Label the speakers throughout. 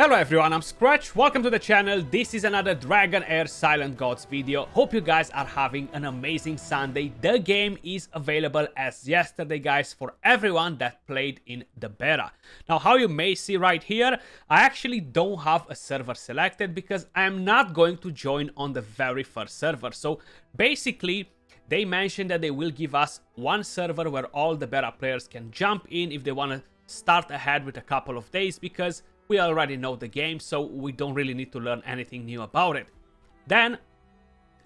Speaker 1: Hello everyone, I'm Skratch, welcome to the channel. This is another Dragonheir Silent Gods video. Hope you guys are having an amazing Sunday. The game is available as yesterday, guys, for everyone that played in the beta. Now, how you may see right here, I actually don't have a server selected because I am not going to join on the very first server. So basically, they mentioned that they will give us one server where all the beta players can jump in if they want to start ahead with a couple of days, because we already know the game, so we don't really need to learn anything new about it. Then,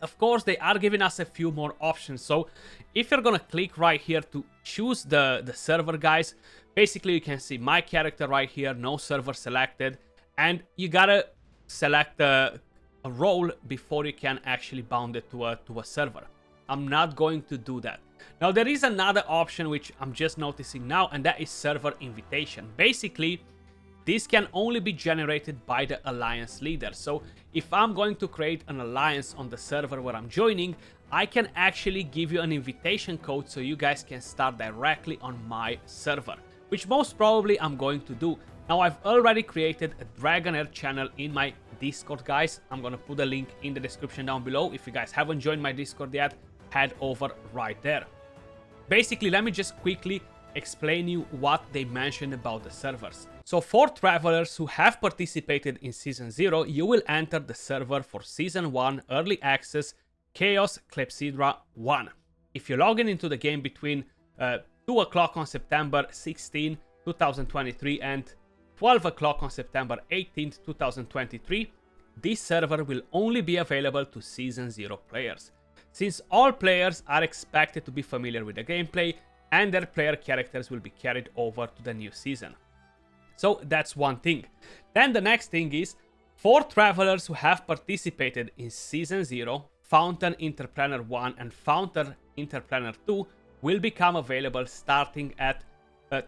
Speaker 1: of course, they are giving us a few more options. So if you're gonna click right here to choose the server, guys, basically you can see my character right here, no server selected, and you gotta select a role before you can actually bound it to a server. I'm not going to do that. Now, there is another option which I'm just noticing now, and that is server invitation. Basically, this can only be generated by the alliance leader. So if I'm going to create an alliance on the server where I'm joining, I can actually give you an invitation code so you guys can start directly on my server, which most probably I'm going to do. Now, I've already created a Dragonheir channel in my Discord, guys. I'm gonna put a link in the description down below. If you guys haven't joined my Discord yet, head over right there. Basically, let me just quickly explain you what they mentioned about the servers. So for travelers who have participated in Season 0, you will enter the server for Season 1 Early Access Chaos Clepsydra 1. If you log in into the game between 2 o'clock on September 16, 2023 and 12 o'clock on September 18, 2023, this server will only be available to Season 0 players, since all players are expected to be familiar with the gameplay and their player characters will be carried over to the new season. So that's one thing. Then the next thing is, for travelers who have participated in Season 0, Fountain Entrepreneur 1 and Fountain Entrepreneur 2 will become available starting at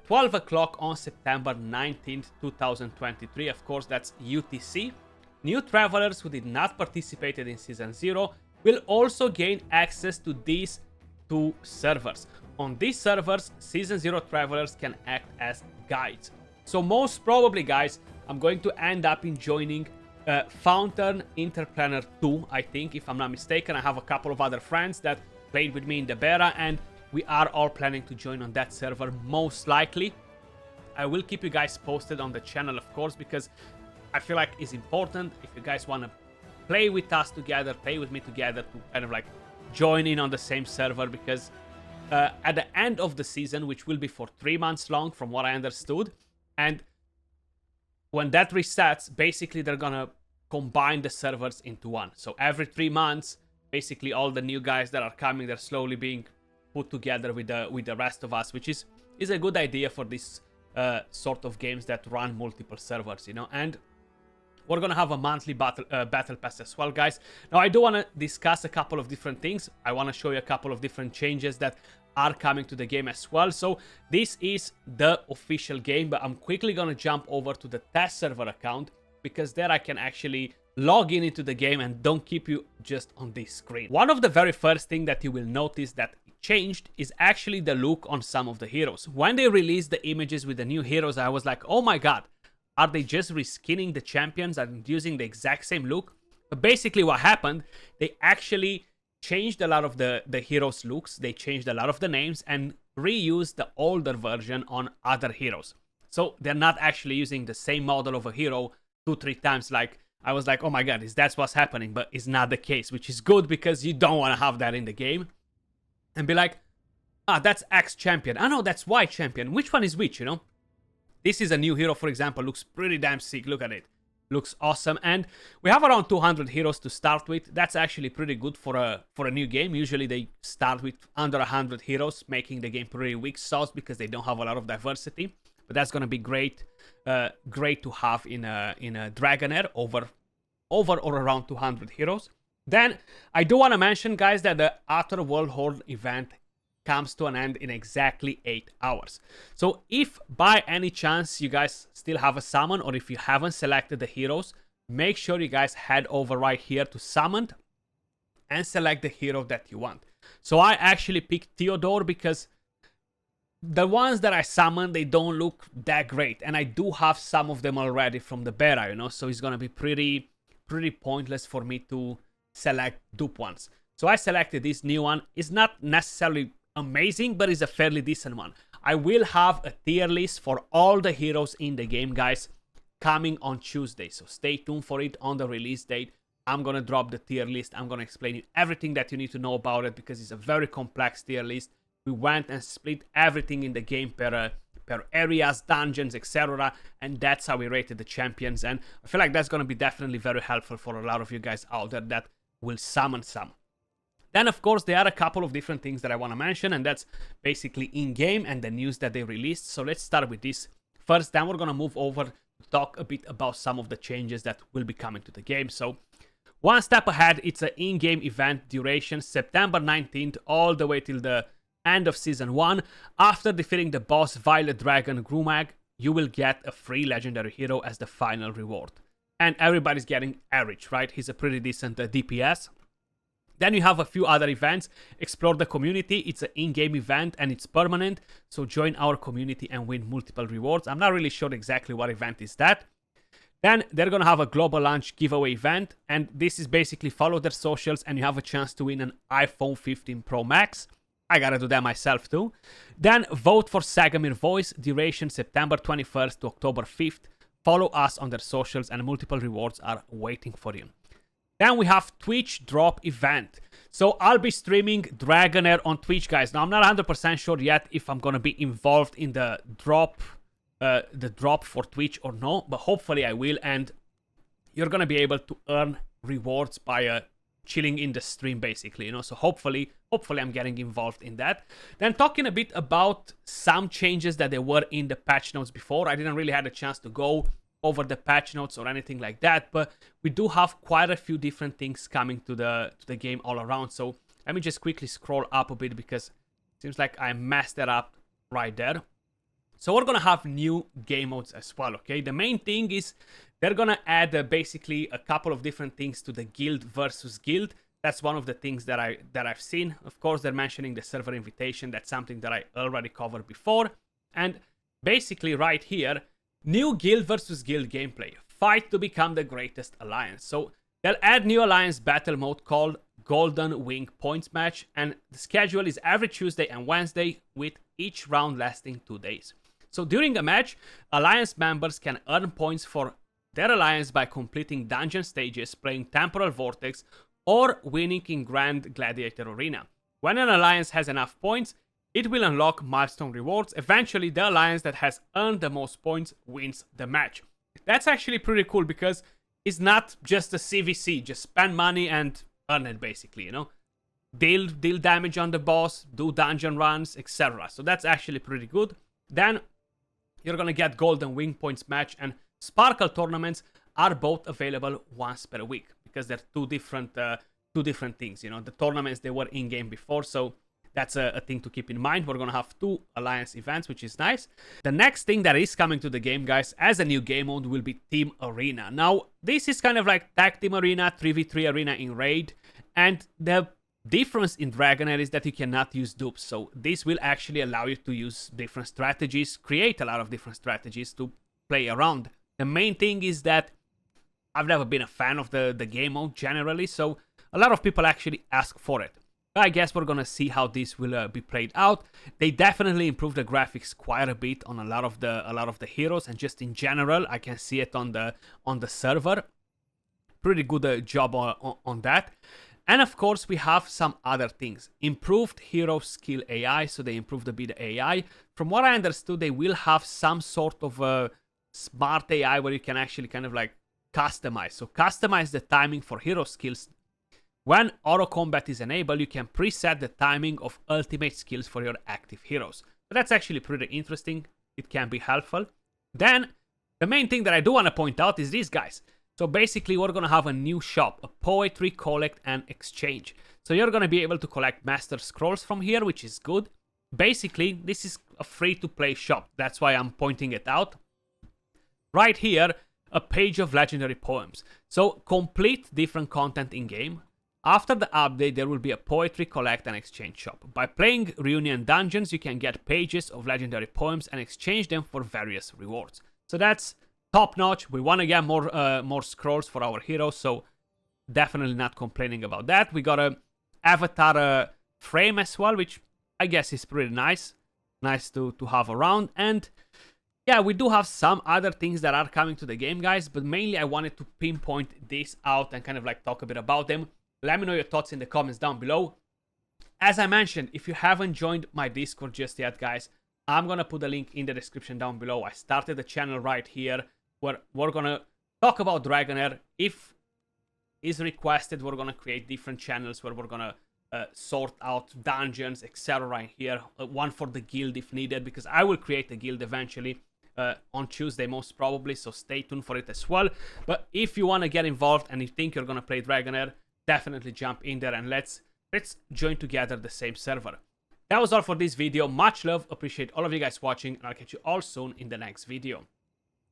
Speaker 1: 12 o'clock on September 19th, 2023. Of course, that's UTC. New travelers who did not participate in Season 0 will also gain access to these two servers. On these servers, Season 0 travelers can act as guides. So most probably, guys, I'm going to end up in joining Fountain Entrepreneur 2, I think, if I'm not mistaken. I have a couple of other friends that played with me in the beta, and we are all planning to join on that server, most likely. I will keep you guys posted on the channel, of course, because I feel like it's important if you guys want to play with us together, play with me together, to kind of like join in on the same server, because at the end of the season, which will be for 3 months long from what I understood, and when that resets, basically they're gonna combine the servers into one. So every 3 months, basically all the new guys that are coming, they're slowly being put together with the rest of us, which is a good idea for this sort of games that run multiple servers, you know. And we're gonna have a monthly battle pass as well, guys. Now, I do want to discuss a couple of different things. I want to show you a couple of different changes that are coming to the game as well. So this is the official game, but I'm quickly gonna jump over to the test server account, because there I can actually log in into the game and don't keep you just on this screen. One of the very first thing that you will notice that changed is actually the look on some of the heroes. When they released the images with the new heroes, I was like, oh my god, are they just reskinning the champions and using the exact same look? But basically what happened, they actually changed a lot of the heroes' looks, they changed a lot of the names and reused the older version on other heroes. So they're not actually using the same model of a hero 2-3 times. Like, I was like, oh my god, that's what's happening, but it's not the case, which is good, because you don't want to have that in the game and be like, ah, that's X champion, I know that's Y champion, which one is which, you know? This is a new hero, for example, looks pretty damn sick, look at it. Looks awesome, and we have around 200 heroes to start with. That's actually pretty good for a new game. Usually they start with under 100 heroes, making the game pretty weak sauce because they don't have a lot of diversity. But that's gonna be great, great to have in a Dragonheir over or around 200 heroes. Then I do want to mention, guys, that the Outer World Horde event comes to an end in exactly 8 hours. So if by any chance you guys still have a summon, or if you haven't selected the heroes, make sure you guys head over right here to summoned and select the hero that you want. So I actually picked Theodore because the ones that I summoned, they don't look that great, and I do have some of them already from the beta, you know, so it's gonna be pretty pointless for me to select dupe ones. So I selected this new one. It's not necessarily amazing, but it's a fairly decent one. I will have a tier list for all the heroes in the game, guys, coming on Tuesday, so stay tuned for it on the release date. I'm gonna drop the tier list. I'm gonna explain you everything that you need to know about it, because it's a very complex tier list. We went and split everything in the game per areas, dungeons, etc. And that's how we rated the champions. And I feel like that's going to be definitely very helpful for a lot of you guys out there that will summon some. Then, of course, there are a couple of different things that I want to mention, and that's basically in-game and the news that they released. So let's start with this first. Then we're going to move over to talk a bit about some of the changes that will be coming to the game. So one step ahead, it's an in-game event duration, September 19th, all the way till the end of Season 1. After defeating the boss Violet Dragon Grumag, you will get a free legendary hero as the final reward. And everybody's getting Erich, right? He's a pretty decent DPS. Then you have a few other events. Explore the community. It's an in-game event and it's permanent. So join our community and win multiple rewards. I'm not really sure exactly what event is that. Then they're going to have a global launch giveaway event. And this is basically follow their socials and you have a chance to win an iPhone 15 Pro Max. I gotta do that myself too. Then vote for Sagamir Voice, duration September 21st to October 5th. Follow us on their socials and multiple rewards are waiting for you. Then we have Twitch drop event. So I'll be streaming Dragonheir on Twitch, guys. Now I'm not 100% sure yet if I'm gonna be involved in the drop for Twitch or no, but hopefully I will, and you're gonna be able to earn rewards by chilling in the stream, basically, you know. So hopefully I'm getting involved in that. Then talking a bit about some changes that there were in the patch notes before. I didn't really have a chance to go over the patch notes or anything like that, but we do have quite a few different things coming to the game all around. So let me just quickly scroll up a bit because it seems like I messed it up right there. So we're gonna have new game modes as well, okay? The main thing is they're gonna add basically a couple of different things to the guild versus guild. That's one of the things that I've seen. Of course, they're mentioning the server invitation. That's something that I already covered before. And basically right here, new guild versus guild gameplay. Fight to become the greatest alliance. So they'll add new alliance battle mode called Golden Wing Points Match. And the schedule is every Tuesday and Wednesday with each round lasting 2 days. So during a match, alliance members can earn points for their alliance by completing dungeon stages, playing Temporal Vortex, or winning in Grand Gladiator Arena. When an alliance has enough points, it will unlock milestone rewards. Eventually, the alliance that has earned the most points wins the match. That's actually pretty cool because it's not just a CVC, just spend money and earn it, basically, you know. Deal damage on the boss, do dungeon runs, etc. So that's actually pretty good. Then you're gonna get Golden Wing Points Match and Sparkle tournaments are both available once per week because they're two different things. You know, the tournaments, they were in game before, so that's a thing to keep in mind. We're gonna have 2 alliance events, which is nice. The next thing that is coming to the game, guys, as a new game mode will be Team Arena. Now, this is kind of like Tag Team Arena, 3v3 Arena in Raid, and the difference in Dragonheir is that you cannot use dupes. So this will actually allow you to use different strategies, create a lot of different strategies to play around. The main thing is that I've never been a fan of the game mode generally, so a lot of people actually ask for it. But I guess we're gonna see how this will be played out. They definitely improved the graphics quite a bit on a lot of the heroes, and just in general, I can see it on the server. Pretty good job on that. And of course, we have some other things. Improved hero skill AI, so they improved a bit AI. From what I understood, they will have some sort of a smart AI where you can actually kind of like customize. So customize the timing for hero skills. When auto combat is enabled, you can preset the timing of ultimate skills for your active heroes. So that's actually pretty interesting. It can be helpful. Then, the main thing that I do want to point out is these guys. So basically, we're going to have a new shop, a poetry, collect, and exchange. So you're going to be able to collect master scrolls from here, which is good. Basically, this is a free-to-play shop. That's why I'm pointing it out. Right here, a page of legendary poems. So complete different content in-game. After the update, there will be a poetry collect and exchange shop. By playing Reunion Dungeons, you can get pages of legendary poems and exchange them for various rewards. So that's top notch. We want to get more scrolls for our heroes, so definitely not complaining about that. We got a avatar frame as well, which I guess is pretty nice. Nice to have around. And yeah, we do have some other things that are coming to the game, guys, but mainly I wanted to pinpoint this out and kind of like talk a bit about them. Let me know your thoughts in the comments down below. As I mentioned, if you haven't joined my Discord just yet, guys, I'm gonna put a link in the description down below. I started the channel right here where we're gonna talk about Dragonheir. If is requested, we're gonna create different channels where we're gonna sort out dungeons, etc. in here. One for the guild if needed, because I will create a guild eventually on Tuesday most probably, so stay tuned for it as well. But if you want to get involved and you think you're gonna play Dragonheir, definitely jump in there and let's join together the same server. That was all for this video. Much love, appreciate all of you guys watching, and I'll catch you all soon in the next video.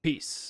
Speaker 1: Peace.